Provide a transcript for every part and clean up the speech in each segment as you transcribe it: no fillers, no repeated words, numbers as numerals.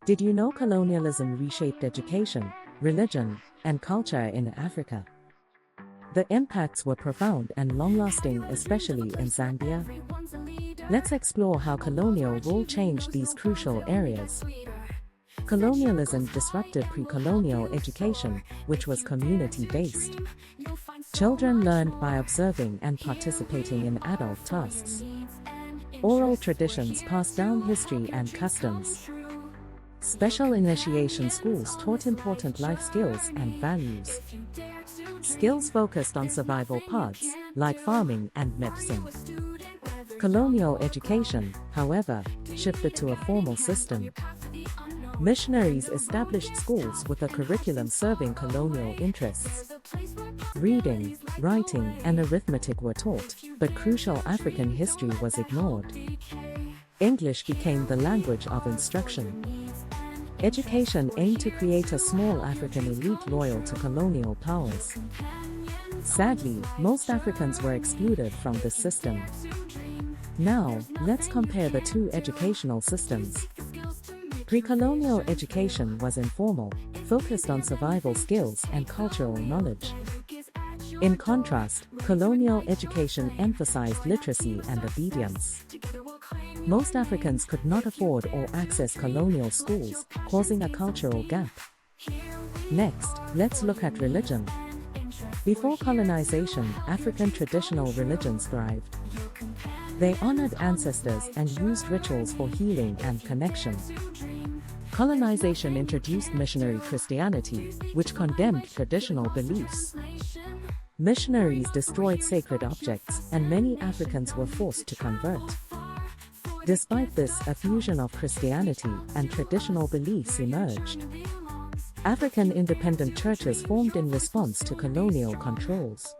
Did you know colonialism reshaped education, religion, and culture in Africa? The impacts were profound and long-lasting, especially in Zambia. Let's explore how colonial rule changed these crucial areas. Colonialism disrupted pre-colonial education, which was community-based. Children learned by observing and participating in adult tasks. Oral traditions passed down history and customs. Special initiation schools taught important life skills and values. Skills focused on survival paths, like farming and medicine. Colonial education, however, shifted to a formal system. Missionaries established schools with a curriculum serving colonial interests. Reading, writing, and arithmetic were taught, but crucial African history was ignored. English became the language of instruction. Education aimed to create a small African elite loyal to colonial powers. Sadly, most Africans were excluded from this system. Now, let's compare the two educational systems. Pre-colonial education was informal, focused on survival skills and cultural knowledge. In contrast, colonial education emphasized literacy and obedience. Most Africans could not afford or access colonial schools, causing a cultural gap. Next, let's look at religion. Before colonization, African traditional religions thrived. They honored ancestors and used rituals for healing and connection. Colonization introduced missionary Christianity, which condemned traditional beliefs. Missionaries destroyed sacred objects, and many Africans were forced to convert. Despite this, a fusion of Christianity and traditional beliefs emerged. African independent churches formed in response to colonial controls.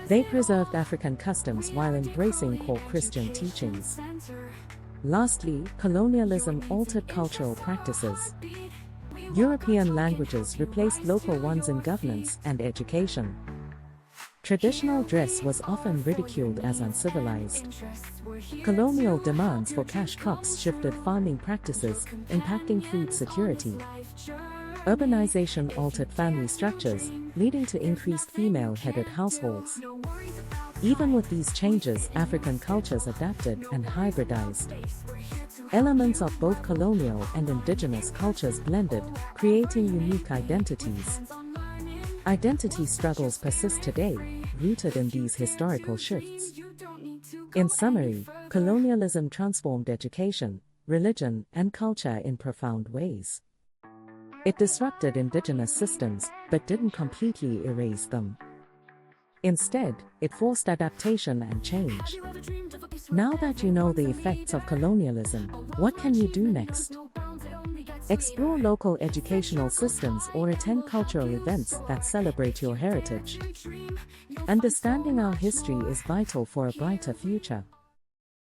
They preserved African customs while embracing core Christian teachings. Lastly, colonialism altered cultural practices. European languages replaced local ones in governance and education. Traditional dress was often ridiculed as uncivilized. Colonial demands for cash crops shifted farming practices, impacting food security. Urbanization altered family structures, leading to increased female-headed households. Even with these changes, African cultures adapted and hybridized. Elements of both colonial and indigenous cultures blended, creating unique identities. Identity struggles persist today, rooted in these historical shifts. In summary, colonialism transformed education, religion, and culture in profound ways. It disrupted indigenous systems, but didn't completely erase them. Instead, it forced adaptation and change. Now that you know the effects of colonialism, what can you do next? Explore local educational systems or attend cultural events that celebrate your heritage. Understanding our history is vital for a brighter future.